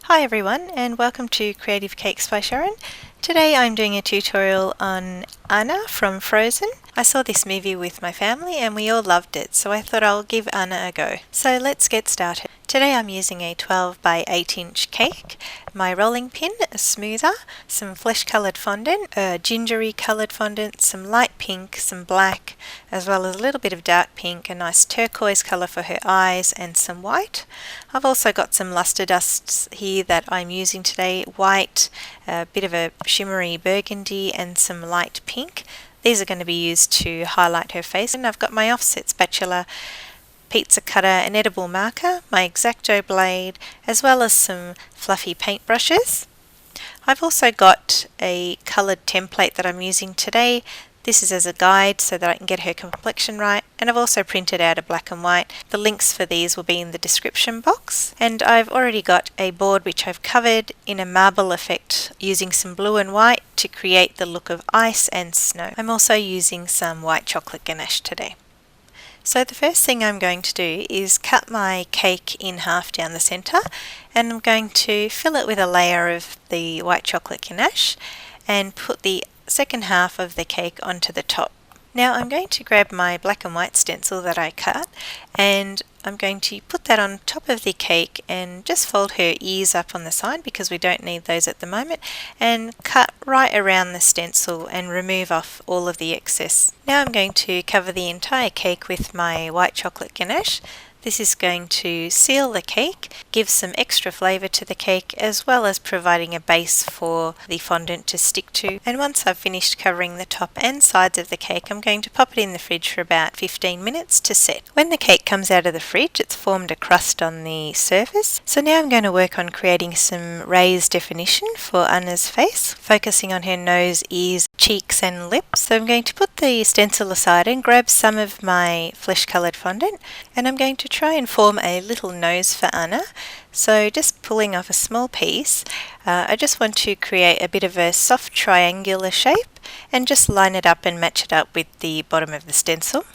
Hi everyone and welcome to Creative Cakes by Sharon. Today I'm doing a tutorial on Anna from Frozen. I saw this movie with my family and we all loved it, so I thought I'll give Anna a go. So let's get started. Today I'm using a 12 by 8 inch cake, my rolling pin, a smoother, some flesh coloured fondant, a gingery coloured fondant, some light pink, some black, as well as a little bit of dark pink, a nice turquoise colour for her eyes and some white. I've also got some luster dusts here that I'm using today, white, a bit of a shimmery burgundy and some light pink. These are going to be used to highlight her face, and I've got my offset spatula, pizza cutter, an edible marker, my X-Acto blade, as well as some fluffy paint brushes. I've also got a coloured template that I'm using today. This is as a guide so that I can get her complexion right, and I've also printed out a black and white. The links for these will be in the description box, and I've already got a board which I've covered in a marble effect using some blue and white to create the look of ice and snow. I'm also using some white chocolate ganache today. So the first thing I'm going to do is cut my cake in half down the centre, and I'm going to fill it with a layer of the white chocolate ganache and put the second half of the cake onto the top. Now I'm going to grab my black and white stencil that I cut, and I'm going to put that on top of the cake and just fold her ears up on the side because we don't need those at the moment, and cut right around the stencil and remove off all of the excess. Now I'm going to cover the entire cake with my white chocolate ganache. This is going to seal the cake, give some extra flavour to the cake, as well as providing a base for the fondant to stick to. And once I've finished covering the top and sides of the cake, I'm going to pop it in the fridge for about 15 minutes to set. When the cake comes out of the fridge, it's formed a crust on the surface. So now I'm going to work on creating some raised definition for Anna's face, focusing on her nose, ears, cheeks and lips. So I'm going to put the stencil aside and grab some of my flesh coloured fondant, and I'm going to try and form a little nose for Anna. So just pulling off a small piece, I just want to create a bit of a soft triangular shape and just line it up and match it up with the bottom of the stencil.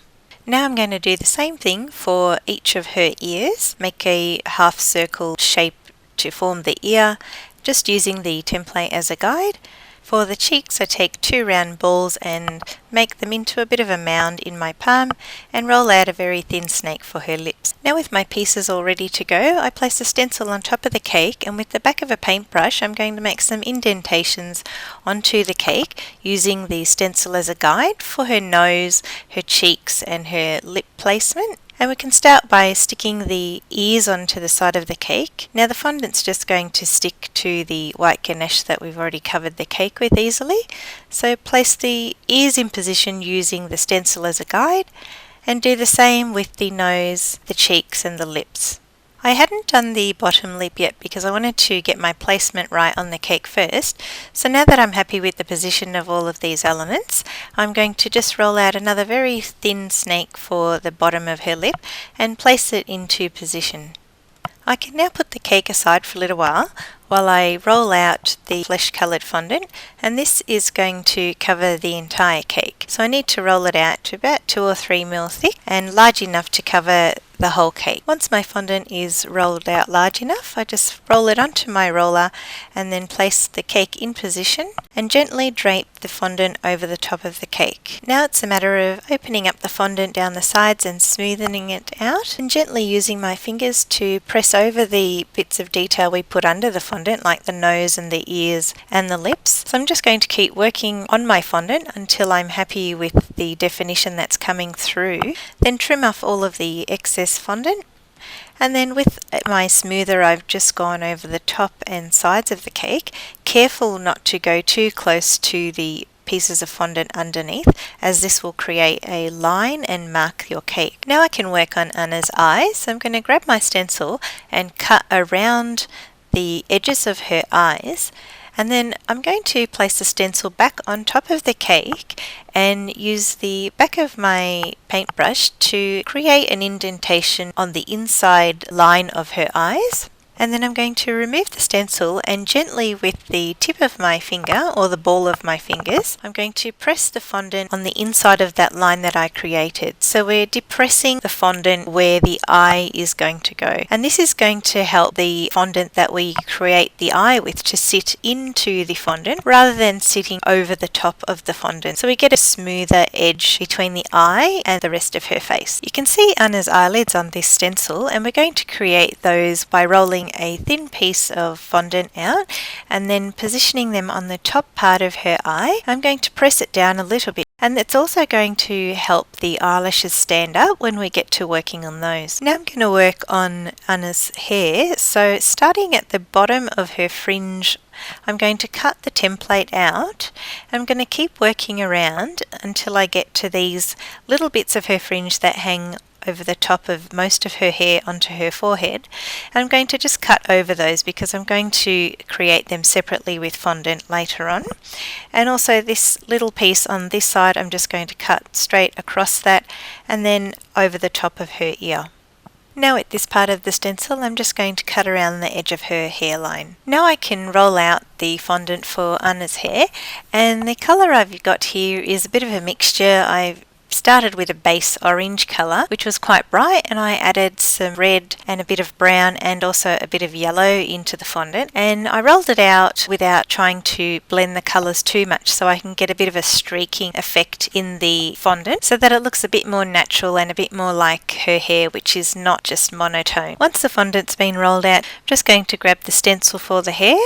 Now I'm going to do the same thing for each of her ears. Make a half circle shape to form the ear, just using the template as a guide. For the cheeks, I take 2 round balls and make them into a bit of a mound in my palm and roll out a very thin snake for her lips. Now with my pieces all ready to go, I place the stencil on top of the cake, and with the back of a paintbrush I'm going to make some indentations onto the cake using the stencil as a guide for her nose, her cheeks and her lip placement. And we can start by sticking the ears onto the side of the cake. Now the fondant's just going to stick to the white ganache that we've already covered the cake with easily. So place the ears in position using the stencil as a guide, and do the same with the nose, the cheeks and the lips. I hadn't done the bottom lip yet because I wanted to get my placement right on the cake first. So now that I'm happy with the position of all of these elements, I'm going to just roll out another very thin snake for the bottom of her lip and place it into position. I can now put the cake aside for a little while I roll out the flesh coloured fondant, and this is going to cover the entire cake. So I need to roll it out to about 2 or 3 mil thick and large enough to cover the whole cake. Once my fondant is rolled out large enough, I just roll it onto my roller and then place the cake in position and gently drape the fondant over the top of the cake. Now it's a matter of opening up the fondant down the sides and smoothing it out, and gently using my fingers to press over the bits of detail we put under the fondant, like the nose and the ears and the lips. So I'm just going to keep working on my fondant until I'm happy with the definition that's coming through, then trim off all of the excess fondant. And then with my smoother, I've just gone over the top and sides of the cake, careful not to go too close to the pieces of fondant underneath, as this will create a line and mark your cake. Now I can work on Anna's eyes. So I'm going to grab my stencil and cut around the edges of her eyes, and then I'm going to place the stencil back on top of the cake and use the back of my paintbrush to create an indentation on the inside line of her eyes. And then I'm going to remove the stencil and gently with the tip of my finger or the ball of my fingers, I'm going to press the fondant on the inside of that line that I created. So we're depressing the fondant where the eye is going to go. And this is going to help the fondant that we create the eye with to sit into the fondant rather than sitting over the top of the fondant. So we get a smoother edge between the eye and the rest of her face. You can see Anna's eyelids on this stencil, and we're going to create those by rolling a thin piece of fondant out and then positioning them on the top part of her eye. I'm going to press it down a little bit, and it's also going to help the eyelashes stand up when we get to working on those. Now I'm going to work on Anna's hair. So starting at the bottom of her fringe, I'm going to cut the template out. I'm going to keep working around until I get to these little bits of her fringe that hang over the top of most of her hair onto her forehead. And I'm going to just cut over those because I'm going to create them separately with fondant later on. And also this little piece on this side, I'm just going to cut straight across that and then over the top of her ear. Now at this part of the stencil, I'm just going to cut around the edge of her hairline. Now I can roll out the fondant for Anna's hair, and the colour I've got here is a bit of a mixture. I've started with a base orange colour, which was quite bright, and I added some red and a bit of brown and also a bit of yellow into the fondant, and I rolled it out without trying to blend the colours too much so I can get a bit of a streaking effect in the fondant so that it looks a bit more natural and a bit more like her hair, which is not just monotone. Once the fondant's been rolled out, I'm just going to grab the stencil for the hair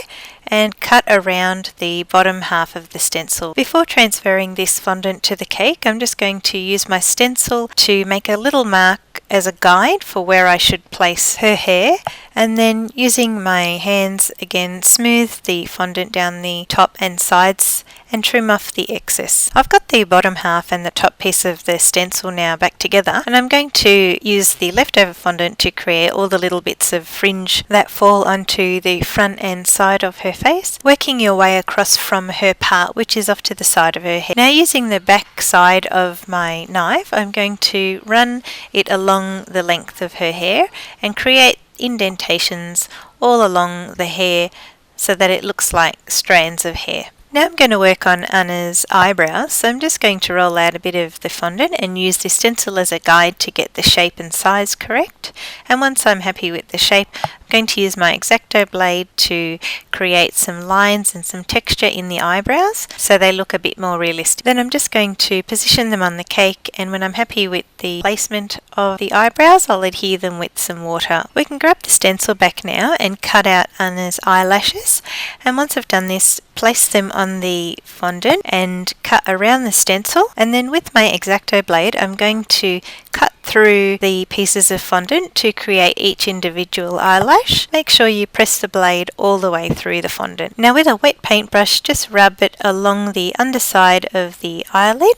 and cut around the bottom half of the stencil. Before transferring this fondant to the cake, I'm just going to use my stencil to make a little mark as a guide for where I should place her hair, and then using my hands again smooth the fondant down the top and sides and trim off the excess. I've got the bottom half and the top piece of the stencil now back together, and I'm going to use the leftover fondant to create all the little bits of fringe that fall onto the front and side of her face, working your way across from her part which is off to the side of her head. Now using the back side of my knife, I'm going to run it along the length of her hair and create indentations all along the hair so that it looks like strands of hair. Now I'm going to work on Anna's eyebrows, so I'm just going to roll out a bit of the fondant and use the stencil as a guide to get the shape and size correct. And once I'm happy with the shape, I'm going to use my X-Acto blade to create some lines and some texture in the eyebrows so they look a bit more realistic. Then I'm just going to position them on the cake, and when I'm happy with the placement of the eyebrows, I'll adhere them with some water. We can grab the stencil back now and cut out Anna's eyelashes, and once I've done this, place them on the fondant and cut around the stencil, and then with my X-Acto blade I'm going to cut through the pieces of fondant to create each individual eyelash. Make sure you press the blade all the way through the fondant. Now with a wet paintbrush, just rub it along the underside of the eyelid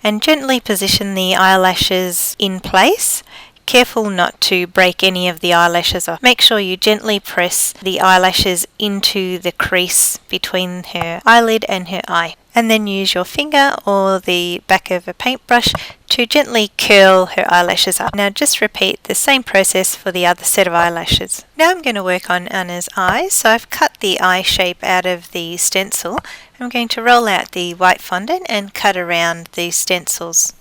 and gently position the eyelashes in place. Careful not to break any of the eyelashes off. Make sure you gently press the eyelashes into the crease between her eyelid and her eye. And then use your finger or the back of a paintbrush to gently curl her eyelashes up. Now just repeat the same process for the other set of eyelashes. Now I'm going to work on Anna's eyes. So I've cut the eye shape out of the stencil. I'm going to roll out the white fondant and cut around the stencils.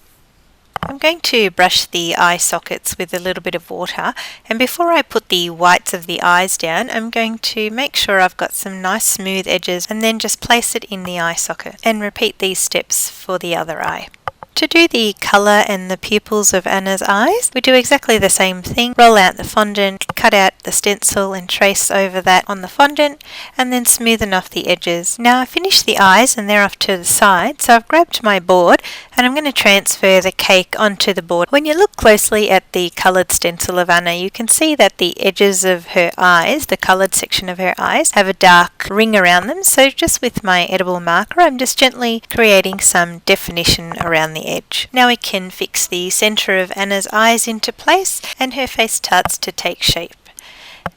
I'm going to brush the eye sockets with a little bit of water, and before I put the whites of the eyes down, I'm going to make sure I've got some nice smooth edges and then just place it in the eye socket and repeat these steps for the other eye. To do the colour and the pupils of Anna's eyes, we do exactly the same thing. Roll out the fondant, cut out the stencil and trace over that on the fondant, and then smoothen off the edges. Now I finished the eyes and they're off to the side, so I've grabbed my board and I'm going to transfer the cake onto the board. When you look closely at the coloured stencil of Anna, you can see that the edges of her eyes, the coloured section of her eyes, have a dark ring around them. So just with my edible marker, I'm just gently creating some definition around the edge. Now we can fix the centre of Anna's eyes into place and her face starts to take shape.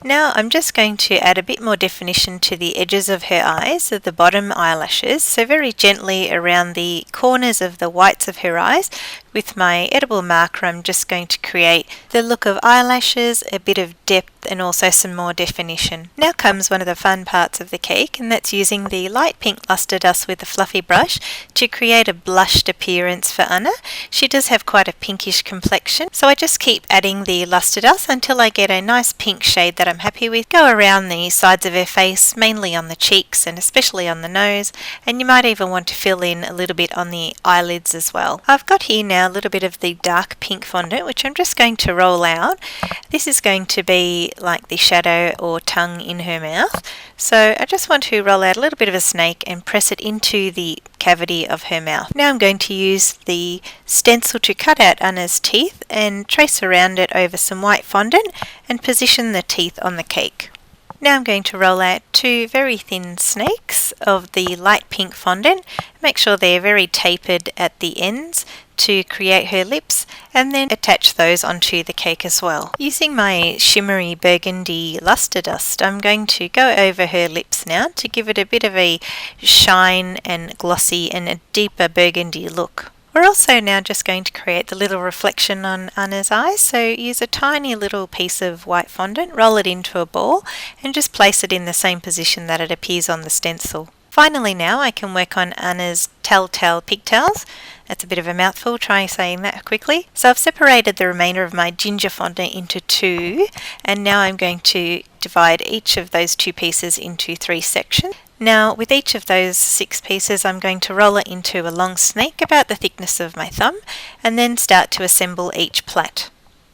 Now I'm just going to add a bit more definition to the edges of her eyes, of the bottom eyelashes, so very gently around the corners of the whites of her eyes. I'm With my edible marker, I'm just going to create the look of eyelashes, a bit of depth, and also some more definition. Now comes one of the fun parts of the cake, and that's using the light pink luster dust with a fluffy brush to create a blushed appearance for Anna. She does have quite a pinkish complexion, so I just keep adding the luster dust until I get a nice pink shade that I'm happy with. Go around the sides of her face, mainly on the cheeks and especially on the nose, and you might even want to fill in a little bit on the eyelids as well. I've got here now a little bit of the dark pink fondant, which I'm just going to roll out. This is going to be like the shadow or tongue in her mouth. So I just want to roll out a little bit of a snake and press it into the cavity of her mouth. Now I'm going to use the stencil to cut out Anna's teeth and trace around it over some white fondant and position the teeth on the cake. Now I'm going to roll out 2 very thin snakes of the light pink fondant. Make sure they're very tapered at the ends to create her lips, and then attach those onto the cake as well. Using my shimmery burgundy luster dust, I'm going to go over her lips now to give it a bit of a shine and glossy and a deeper burgundy look. We're also now just going to create the little reflection on Anna's eyes, so use a tiny little piece of white fondant, roll it into a ball, and just place it in the same position that it appears on the stencil. Finally now I can work on Anna's telltale pigtails. That's a bit of a mouthful, try saying that quickly. So I've separated the remainder of my ginger fondant into 2, and now I'm going to divide each of those 2 pieces into 3 sections. Now with each of those 6 pieces I'm going to roll it into a long snake about the thickness of my thumb, and then start to assemble each plait.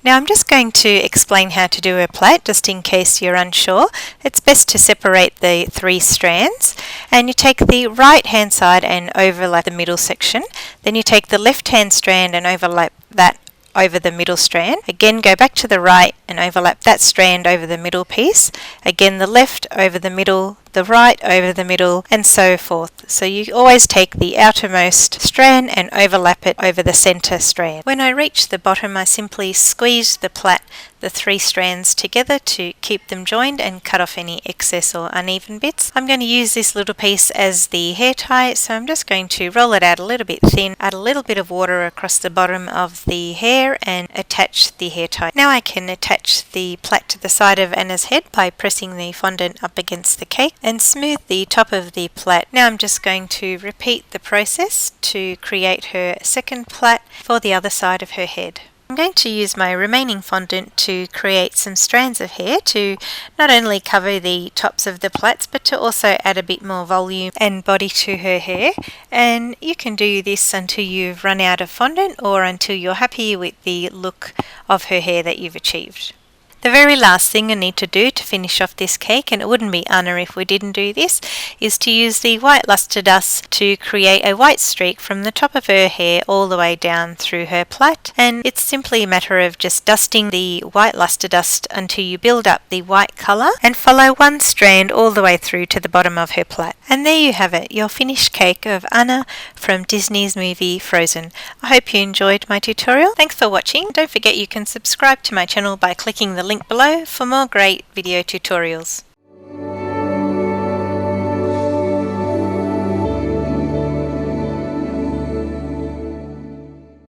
Now I'm just going to explain how to do a plait, just in case you're unsure. It's best to separate the 3 strands, and you take the right hand side and overlap the middle section. Then you take the left hand strand and overlap that over the middle strand. Again, go back to the right and overlap that strand over the middle piece. Again, the left over the middle, the right over the middle, and so forth. So you always take the outermost strand and overlap it over the center strand. When I reach the bottom, I simply squeeze the plait, the 3 strands together to keep them joined and cut off any excess or uneven bits. I'm going to use this little piece as the hair tie, so I'm just going to roll it out a little bit thin, add a little bit of water across the bottom of the hair, and attach the hair tie. Now I can attach the plait to the side of Anna's head by pressing the fondant up against the cake and smooth the top of the plait. Now I'm just going to repeat the process to create her second plait for the other side of her head. I'm going to use my remaining fondant to create some strands of hair to not only cover the tops of the plaits, but to also add a bit more volume and body to her hair. And you can do this until you've run out of fondant or until you're happy with the look of her hair that you've achieved. The very last thing I need to do to finish off this cake, and it wouldn't be Anna if we didn't do this, is to use the white luster dust to create a white streak from the top of her hair all the way down through her plait. And it's simply a matter of just dusting the white luster dust until you build up the white colour and follow one strand all the way through to the bottom of her plait. And there you have it, your finished cake of Anna from Disney's movie Frozen. I hope you enjoyed my tutorial. Thanks for watching. Don't forget you can subscribe to my channel by clicking the link below for more great video tutorials.